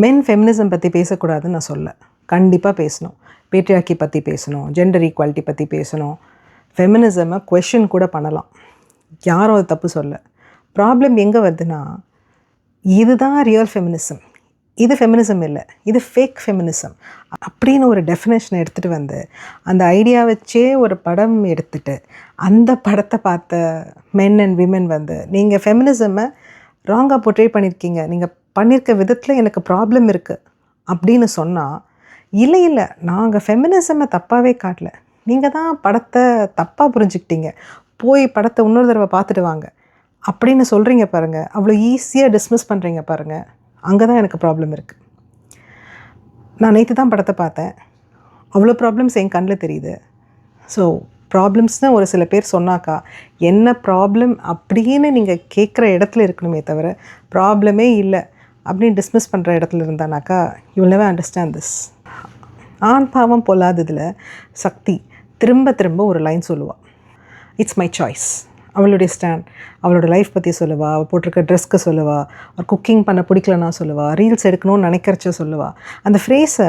மென் feminism பற்றி பேசக்கூடாதுன்னு நான் சொல்ல. கண்டிப்பாக பேசணும். பேட்ரியார்கி பற்றி பேசணும், ஜெண்டர் ஈக்குவாலிட்டி பற்றி பேசணும், ஃபெமினிசமை கொஷின் கூட பண்ணலாம். யாரும் அது தப்பு சொல்ல. ப்ராப்ளம் எங்கே வருதுன்னா, இதுதான் ரியல் ஃபெமினிசம், இது ஃபெமினிசம் இல்லை, இது ஃபேக் ஃபெமினிசம் அப்படின்னு ஒரு டெஃபினேஷனை எடுத்துகிட்டு வந்து அந்த ஐடியா வச்சே ஒரு படம் எடுத்துகிட்டு அந்த படத்தை பார்த்த மென் அண்ட் விமென் வந்து நீங்கள் ஃபெமினிசமை ராங்காக போர்ட்ரே பண்ணியிருக்கீங்க, நீங்கள் பண்ணியிருக்க விதத்தில் எனக்கு ப்ராப்ளம் இருக்குது அப்படின்னு சொன்னால், இல்லை நாங்கள் ஃபெமினிசமை தப்பாகவே காட்டல, நீங்கள் தான் படத்தை தப்பாக புரிஞ்சுக்கிட்டீங்க, போய் படத்தை இன்னொரு தடவை பார்த்துட்டு வாங்க அப்படின்னு சொல்கிறீங்க பாருங்கள். அவ்வளோ ஈஸியாக டிஸ்மிஸ் பண்ணுறீங்க பாருங்கள். அங்கே தான் எனக்கு ப்ராப்ளம் இருக்குது. நான் நேற்று தான் படத்தை பார்த்தேன், அவ்வளோ ப்ராப்ளம்ஸ் என் கண்ணில் தெரியுது. ஸோ ப்ராப்ளம்ஸ்னால் ஒரு சில பேர் சொன்னாக்கா என்ன ப்ராப்ளம் அப்படின்னு நீங்கள் கேட்குற இடத்துல இருக்கணுமே தவிர ப்ராப்ளமே இல்லை அப்படின்னு டிஸ்மிஸ் பண்ணுற இடத்துல இருந்தானாக்கா you will never understand this. ஆண் பாவம் பொல்லாததில் சக்தி திரும்ப திரும்ப ஒரு லைன் சொல்லுவாள், இட்ஸ் மை சாய்ஸ். அவளுடைய ஸ்டாண்ட், அவளோட லைஃப் பற்றி சொல்லுவாள், அவள் போட்டிருக்க ட்ரெஸ்க்கு சொல்லுவாள், அவர் குக்கிங் பண்ண பிடிக்கலன்னா சொல்லுவாள், ரீல்ஸ் எடுக்கணும்னு நினைக்கிறச்ச சொல்லுவாள். அந்த ஃப்ரேஸை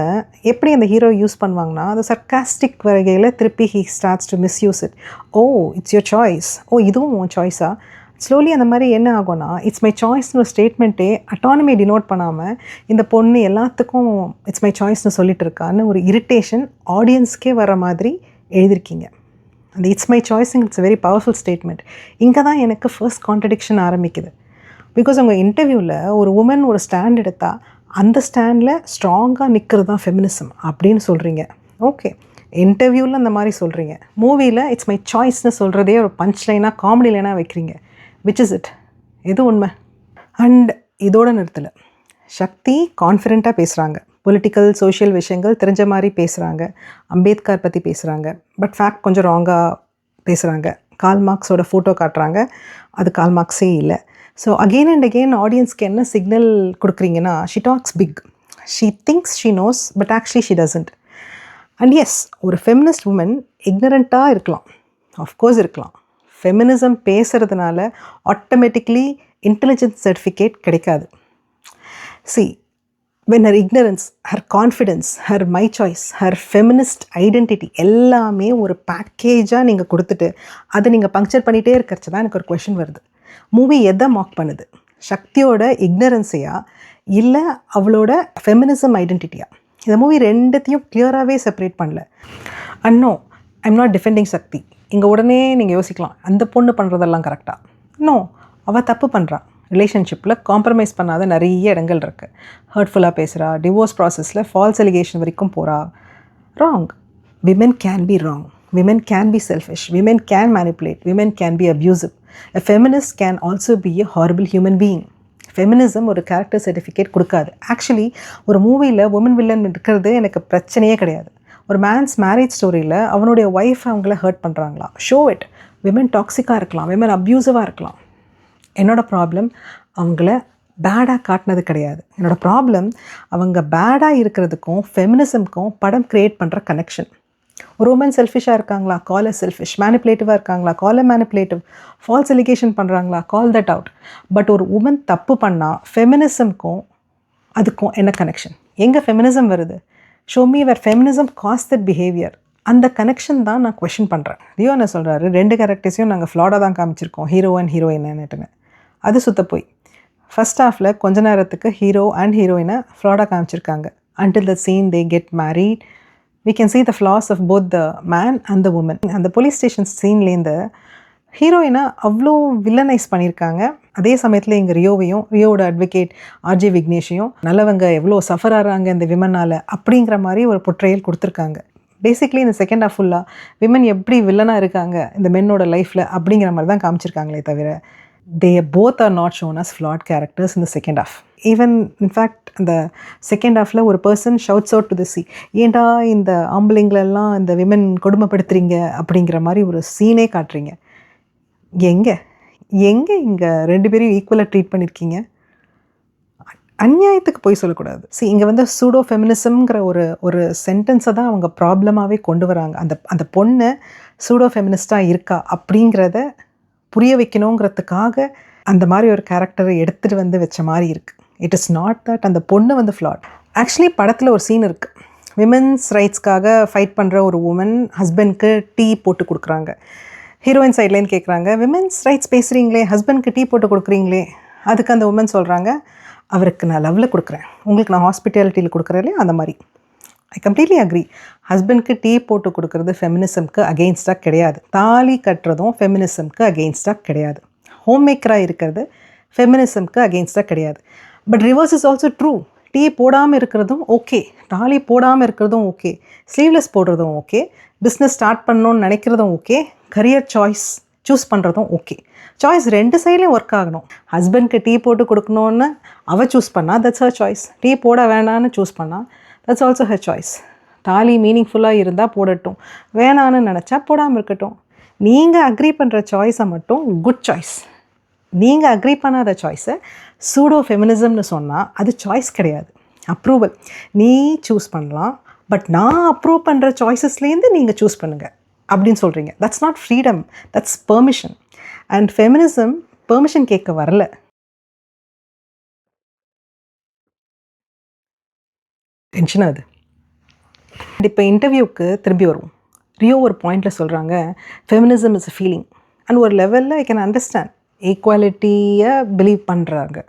எப்படி அந்த ஹீரோ யூஸ் பண்ணுவாங்கன்னா, அது சர்க்காஸ்டிக் வகையில் திருப்பி he starts to misuse it. Oh it's your choice, oh இதுவும் உன் சாய்ஸா. ஸ்லோலி அந்த மாதிரி என்ன ஆகும்னா, இட்ஸ் மை சாய்ஸ்னு ஒரு ஸ்டேட்மெண்ட்டே அட்டானமி டினோட் பண்ணாமல் இந்த பொண்ணு எல்லாத்துக்கும் இட்ஸ் மை சாய்ஸ்னு சொல்லிட்டு இருக்கான்னு ஒரு இரிட்டேஷன் ஆடியன்ஸ்க்கே வர மாதிரி எழுதியிருக்கீங்க. அந்த இட்ஸ் மை சாய்ஸுங்க இட்ஸ் வெரி பவர்ஃபுல் ஸ்டேட்மெண்ட். இங்கே தான் எனக்கு ஃபர்ஸ்ட் கான்ட்ரடிக்ஷன் ஆரம்பிக்குது. பிகாஸ் உங்கள் இன்டர்வியூவில் ஒரு உமன் ஒரு ஸ்டாண்ட் எடுத்தால் அந்த ஸ்டாண்டில் ஸ்ட்ராங்காக நிற்கிறது தான் ஃபெமினிசம் அப்படின்னு சொல்கிறீங்க. ஓகே, இன்டர்வியூவில் அந்த மாதிரி சொல்கிறீங்க, மூவியில் இட்ஸ் மை சாய்ஸ்னு சொல்கிறதே ஒரு பஞ்ச் லைனாக காமெடி லைனாக வைக்கிறீங்க. Which is it? எது உண்மை? அண்ட் இதோட நிறுத்தலை. சக்தி கான்ஃபிடெண்ட்டாக பேசுகிறாங்க, பொலிட்டிக்கல் சோஷியல் விஷயங்கள் தெரிஞ்ச மாதிரி பேசுகிறாங்க, அம்பேத்கர் பற்றி பேசுகிறாங்க, பட் ஃபேக்ட் கொஞ்சம் ராங்காக பேசுகிறாங்க. கால் மார்க்ஸோட ஃபோட்டோ காட்டுறாங்க, அது கால் மார்க்ஸே இல்லை. ஸோ அகெயின் அண்ட் அகெயின் ஆடியன்ஸ்க்கு என்ன சிக்னல் கொடுக்குறீங்கன்னா, she talks big, she thinks she knows but actually she doesn't. And yes, ஒரு ஃபெமினிஸ்ட் உமன் இக்னரண்ட்டாக இருக்கலாம், ஆஃப்கோர்ஸ் இருக்கலாம். ஃபெமினிசம் பேசுகிறதுனால ஆட்டோமேட்டிக்லி இன்டெலிஜென்ஸ் சர்டிஃபிகேட் கிடைக்காது. See, when her ignorance, her confidence, her my choice, her feminist identity எல்லாமே ஒரு பேக்கேஜாக நீங்கள் கொடுத்துட்டு அதை நீங்கள் பங்க்சர் பண்ணிகிட்டே இருக்கிறச்சு தான் எனக்கு ஒரு கொஷின் வருது. மூவி எதை மார்க் பண்ணுது? சக்தியோட இக்னரன்ஸையா இல்லை அவளோட ஃபெமினிசம் ஐடென்டிட்டியா? இந்த மூவி ரெண்டுத்தையும் கிளியராகவே செப்பரேட் பண்ணல. அன்னோ ஐம் நாட் டிஃபெண்டிங் சக்தி. இங்கே உடனே நீங்கள் யோசிக்கலாம், அந்த பொண்ணு பண்ணுறதெல்லாம் கரெக்டாக. நோ, அவள் தப்பு பண்ணுறான். ரிலேஷன்ஷிப்பில் காம்ப்ரமைஸ் பண்ணாத நிறைய இடங்கள் இருக்குது. ஹர்ட்ஃபுல்லாக பேசுகிறா, டிவோர்ஸ் ப்ராசஸில் ஃபால்ஸ் எலிகேஷன் வரைக்கும் போகிறா. Wrong. Women can be wrong, women can be selfish, women can manipulate, women can be abusive. A feminist can also be a horrible human being. Feminism ஒரு கேரக்டர் சர்டிஃபிகேட் கொடுக்காது. Actually ஒரு மூவியில் woman villain இருக்கிறது எனக்கு பிரச்சனையே கிடையாது. ஒரு mens marriage ஸ்டோரியில் அவனுடைய ஒய்ஃப் அவங்கள ஹர்ட் பண்ணுறாங்களா, ஷோ இட். விமென் டாக்ஸிக்காக இருக்கலாம், விமென் அப்யூசிவாக இருக்கலாம். என்னோடய ப்ராப்ளம் அவங்கள பேடாக காட்டினது கிடையாது. என்னோடய ப்ராப்ளம் அவங்க பேடாக இருக்கிறதுக்கும் ஃபெமினிசம்க்கும் படம் க்ரியேட் பண்ணுற கனெக்ஷன். ஒரு உமன் செல்ஃபிஷாக இருக்காங்களா, கால் அ செல்ஃபிஷ். மேனிப்புலேட்டிவாக இருக்காங்களா, call a manipulative. False allegation பண்ணுறாங்களா, கால் தட் அவுட். பட் ஒரு உமன் தப்பு பண்ணால் ஃபெமினிசம்க்கும் அதுக்கும் என்ன கனெக்ஷன்? எங்கே ஃபெமினிசம் வருது? Show me where feminism cause that behaviour. அந்த கனெக்ஷன் தான் நான் கொஷின் பண்ணுறேன். ரியோ என்ன சொல்கிறாரு, ரெண்டு கேரக்டர்ஸையும் நாங்கள் ஃப்ளாடாக தான் காமிச்சிருக்கோம், ஹீரோ அண்ட் ஹீரோயின்னு. அது சுத்த போய். ஃபஸ்ட் ஹாஃபில் கொஞ்ச நேரத்துக்கு ஹீரோ அண்ட் ஹீரோயினை ஃப்ளாடாக காமிச்சிருக்காங்க. until the scene they get married we can see the flaws of both the man and the woman. அந்த போலீஸ் ஸ்டேஷன் சீன்லேருந்து ஹீரோயினை அவ்வளோ வில்லனைஸ் பண்ணியிருக்காங்க. அதே சமயத்தில் எங்கள் ரியோவோட அட்வொகேட் ஆர்ஜே விக்னேஷையும் நல்லவங்க எவ்வளோ சஃபர் ஆகிறாங்க இந்த விமனால் அப்படிங்கிற மாதிரி ஒரு பொட்ரையல் கொடுத்துருக்காங்க. பேசிக்லி இந்த செகண்ட் ஹாஃப் ஃபுல்லாக விமன் எப்படி வில்லனாக இருக்காங்க இந்த மென்னோட லைஃப்பில் அப்படிங்கிற மாதிரி தான் காமிச்சிருக்காங்களே தவிர they both are not shown as flawed characters in the second half. Even in fact அந்த செகண்ட் ஹாஃபில் ஒரு person shouts out to the C, ஏன்டா இந்த ஆம்பளைங்களெல்லாம் இந்த விமன் கொடுமைப்படுத்துறீங்க அப்படிங்கிற மாதிரி ஒரு சீனே காட்டுறீங்க. எங்கே இங்கே ரெண்டு பேரையும் ஈக்குவலாக ட்ரீட் பண்ணியிருக்கீங்க? அநியாயத்துக்கு போய் சொல்லக்கூடாது. இங்கே வந்து சூடோ ஃபெமினிசம்ங்கிற ஒரு சென்டென்ஸை தான் அவங்க ப்ராப்ளமாகவே கொண்டு வராங்க. அந்த பொண்ணு சூடோ ஃபெமினிஸ்டாக இருக்கா அப்படிங்கிறத புரிய வைக்கணுங்கிறதுக்காக அந்த மாதிரி ஒரு கேரக்டரை எடுத்துகிட்டு வந்து வச்ச மாதிரி இருக்குது. இட் இஸ் நாட் தட் அந்த பொண்ணு வந்து ஃப்ளாட். ஆக்சுவலி படத்தில் ஒரு சீன் இருக்குது. விமென்ஸ் ரைட்ஸ்க்காக ஃபைட் பண்ணுற ஒரு உமன் ஹஸ்பண்ட்க்கு டீ போட்டு கொடுக்குறாங்க. ஹீரோயின் சைட்லேருந்து கேட்குறாங்க, விமென்ஸ் ரைட்ஸ் பேசுகிறீங்களே, ஹஸ்பண்ட்க்கு டீ போட்டு கொடுக்குறீங்களே. அதுக்கு அந்த உமன் சொல்கிறாங்க, அவருக்கு நான் லவ்வில் கொடுக்குறேன், உங்களுக்கு நான் ஹாஸ்பிட்டாலிட்டியில் கொடுக்குறேன் இல்லையா, அந்த மாதிரி. I completely agree. ஹஸ்பண்ட்க்கு டீ போட்டு கொடுக்குறது ஃபெமினிசம்க்கு அகெயின்ஸ்டாக கிடையாது. தாலி கட்டுறதும் ஃபெமினிசம்க்கு அகெயின்ஸ்டாக கிடையாது. ஹோம் மேக்கராக இருக்கிறது ஃபெமினிசம்க்கு அகெயின்ஸ்டாக கிடையாது. But reverse is also true. Tea போடாமல் இருக்கிறதும் ஓகே, தாலி போடாமல் இருக்கிறதும் ஓகே, ஸ்லீவ்லெஸ் போடுறதும் ஓகே, பிஸ்னஸ் ஸ்டார்ட் பண்ணணுன்னு நினைக்கிறதும் ஓகே, கரியர் சாய்ஸ் சூஸ் பண்ணுறதும் ஓகே. சாய்ஸ் ரெண்டு சைட்லேயும் ஒர்க் ஆகணும். ஹஸ்பண்ட்க்கு டீ போட்டு கொடுக்கணுன்னு அவள் சூஸ் பண்ணால் தட்ஸ் ஹர் சாய்ஸ். டீ போட வேண்டான்னு சூஸ் பண்ணால் தட்ஸ் ஆல்சோ ஹர் சாய்ஸ். தாலி மீனிங்ஃபுல்லாக இருந்தால் போடட்டும், வேணான்னு நினச்சா போடாமல் இருக்கட்டும். நீங்கள் அக்ரி பண்ணுற சாய்ஸை மட்டும் குட் சாய்ஸ். நீங்கள் அக்ரி பண்ணாத சாய்ஸை சூடோ ஃபெமினிசம்னு சொன்னால் அது சாய்ஸ் கிடையாது, அப்ரூவல். நீ சூஸ் பண்ணலாம், பட் நான் அப்ரூவ் பண்ணுற சாய்ஸஸ்லேருந்து நீங்கள் சூஸ் பண்ணுங்கள் அப்படின்னு சொல்கிறீங்க. That's not freedom, that's permission. And feminism permission கேட்க வரல. டென்ஷன் ஆகுது. இப்போ இன்டர்வியூக்கு திரும்பி வருவோம். ரியோ ஒரு பாயிண்டில் சொல்கிறாங்க, feminism is a feeling. And ஒரு லெவலில் ஐ கேன் அண்டர்ஸ்டாண்ட். ஈக்குவாலிட்டியை பிலீவ் பண்ணுறாங்க,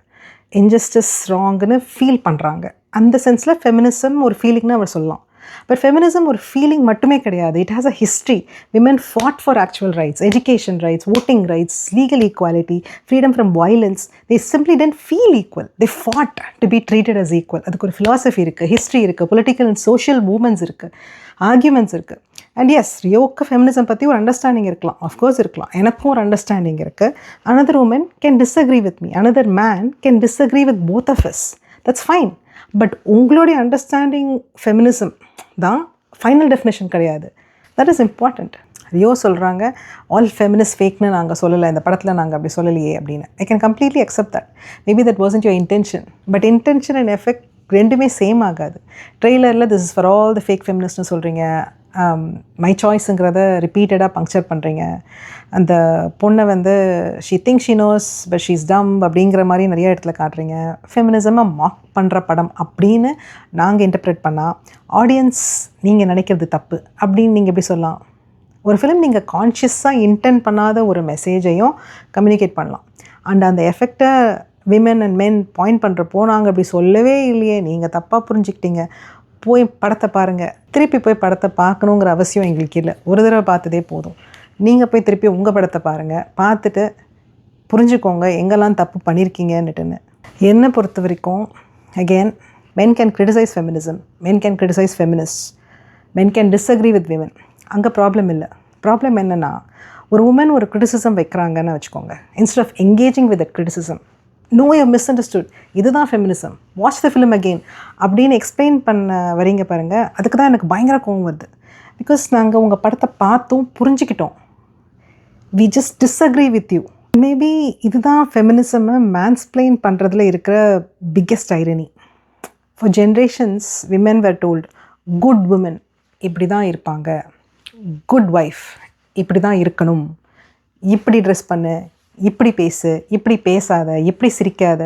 இன்ஜஸ்டிஸ் ராங்குன்னு ஃபீல் பண்ணுறாங்க. அந்த சென்ஸில் ஃபெமினிசம் ஒரு ஃபீலிங்னு அவர் சொல்லலாம். பட் ஃபெமினிசம் ஒரு ஃபீலிங் மட்டுமே கிடையாது. It has a history. Women fought for actual rights, education rights, voting rights, legal equality, freedom from violence. They simply didn't feel equal, they fought to be treated as equal. அதுக்கு ஒரு philosophy இருக்குது, history இருக்குது, political and social movements இருக்குது, arguments இருக்குது. And yes, ரியோவுக்கு feminism பற்றி ஒரு understanding இருக்கலாம், ஆஃப்கோர்ஸ் இருக்கலாம். எனக்கும் ஒரு அண்டர்ஸ்டாண்டிங் இருக்குது. Another woman can disagree with me, another man can disagree with both of us. That's fine. But உங்களுடைய அண்டர்ஸ்டாண்டிங் ஃபெமினிசம் தான் ஃபைனல் டெஃபினேஷன் கிடையாது. That is important. ரியோ சொல்கிறாங்க, ஆல் ஃபெமினிஸ்ட் ஃபேக்னு நாங்கள் சொல்லலை, இந்த படத்தில் நாங்கள் அப்படி சொல்லலையே அப்படின்னு. I can completely accept that. Maybe that wasn't your intention. But intention and effect ரெண்டுமே சேம் ஆகாது. ட்ரெய்லரில் this is for all the fake ஃபெமினிஸ்ட்னு சொல்கிறீங்க, மை சாய்ஸுங்கிறத ரிப்பீட்டடாக பங்க்சர் பண்ணுறீங்க. அந்த பொண்ணை வந்து she think she knows but she is டம் அப்படிங்கிற மாதிரி நிறைய இடத்துல காட்டுறீங்க. ஃபெமினிசமை மார்க் பண்ணுற படம் அப்படின்னு நாங்கள் இன்டர்ப்ரெட் பண்ணால் ஆடியன்ஸ் நீங்கள் நினைக்கிறது தப்பு அப்படின்னு நீங்கள் எப்படி சொல்லலாம்? ஒரு ஃபிலிம் நீங்கள் கான்ஷியஸாக இன்டென்ட் பண்ணாத ஒரு மெசேஜையும் கம்யூனிகேட் பண்ணலாம். அண்ட் அந்த எஃபெக்டை விமென் அண்ட் மென் பாயிண்ட் பண்ணுறப்போ நாங்கள் அப்படி சொல்லவே இல்லையே, நீங்கள் தப்பாக புரிஞ்சுக்கிட்டீங்க, போய் படத்தை பாருங்கள், திருப்பி போய் படத்தை பார்க்கணுங்கிற அவசியம் எங்களுக்கு இல்லை, ஒரு தடவை பார்த்ததே போதும். நீங்கள் போய் திருப்பி உங்கள் படத்தை பாருங்கள், பார்த்துட்டு புரிஞ்சுக்கோங்க எங்கெல்லாம் தப்பு பண்ணியிருக்கீங்கன்னுட்டுன்னு. என்னை பொறுத்த வரைக்கும் again, men can criticize feminism, men can criticize feminist, men can disagree with women. அங்கே ப்ராப்ளம் இல்லை. ப்ராப்ளம் என்னென்னா, ஒரு உமன் ஒரு கிரிட்டிசிசம் வைக்கிறாங்கன்னு வச்சுக்கோங்க, instead of engaging with that criticism, no you misunderstood, இதுதான் feminism, watch the film again அப்படின்னு explain பண்ண வரீங்க பாருங்கள். அதுக்கு தான் எனக்கு பயங்கர கோவம் வருது. பிகாஸ் நாங்கள் உங்கள் படத்தை பார்த்தும் புரிஞ்சுக்கிட்டோம். We just disagree with you. Maybe இதுதான் ஃபெமினிசமை மேன்ஸ்ப்ளைன் பண்ணுறதுல இருக்கிற biggest irony. For generations women were told, good woman இப்படி தான் இருப்பாங்க, குட் ஒய்ஃப் இப்படி தான் இருக்கணும், இப்படி ட்ரெஸ் பண்ணு, இப்படி பேசு, இப்படி பேசாத, இப்படி சிரிக்காத,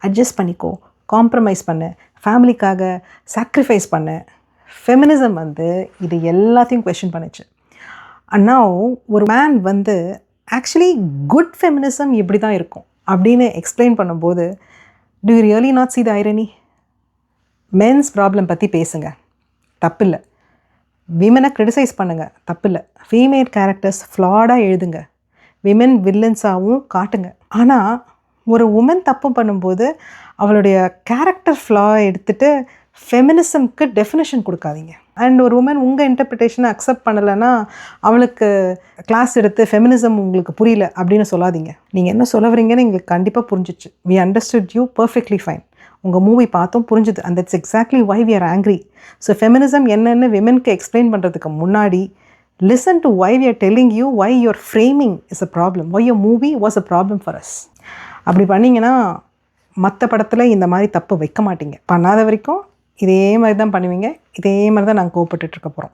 அட்ஜஸ்ட் பண்ணிக்கோ, காம்ப்ரமைஸ் பண்ணு, ஃபேமிலிக்காக சாக்ரிஃபைஸ் பண்ணு. ஃபெமினிசம் வந்து இது எல்லாத்தையும் கொஸ்டின் பண்ணுச்சு. ஆனால் ஒரு மேன் வந்து ஆக்சுவலி குட் ஃபெமினிசம் இப்படி தான் இருக்கும் அப்படின்னு எக்ஸ்பிளைன் பண்ணும்போது, do you really not see the irony? Men's problem பற்றி பேசுங்க, தப்பில்லை. விமனை கிரிட்டிசைஸ் பண்ணுங்கள், தப்பில்லை. ஃபீமேல் கேரக்டர்ஸ் ஃப்ளாடாக எழுதுங்க, விமென் வில்லன்ஸாகவும் காட்டுங்க. ஆனால் ஒரு உமன் தப்பு பண்ணும்போது அவளுடைய கேரக்டர் ஃப்ளா எடுத்துகிட்டு ஃபெமினிசம்க்கு டெஃபினேஷன் கொடுக்காதீங்க. அண்ட் ஒரு உமன் உங்கள் இன்டர்பிரிட்டேஷனை அக்செப்ட் பண்ணலைன்னா அவளுக்கு கிளாஸ் எடுத்து ஃபெமினிசம் உங்களுக்கு புரியல அப்படின்னு சொல்லாதீங்க. நீங்கள் என்ன சொல்ல வரீங்கன்னு எங்களுக்கு கண்டிப்பாக புரிஞ்சிச்சு. We understood you perfectly fine. உங்கள் மூவி பார்த்தோம், புரிஞ்சுது. And that's exactly why we are angry. So feminism என்னென்னு விமென்க்கு எக்ஸ்பிளைன் பண்ணுறதுக்கு முன்னாடி listen to why we are telling you why your framing is a problem, why your movie was a problem for us. அப்படி பண்ணிங்கன்னா மற்ற படத்தில் இந்த மாதிரி தப்பு வைக்க மாட்டீங்க. பண்ணாத வரைக்கும் இதே மாதிரி தான் பண்ணுவீங்க, இதே மாதிரி தான் நாங்கள் கோவப்பட்டுட்ருக்க போகிறோம்.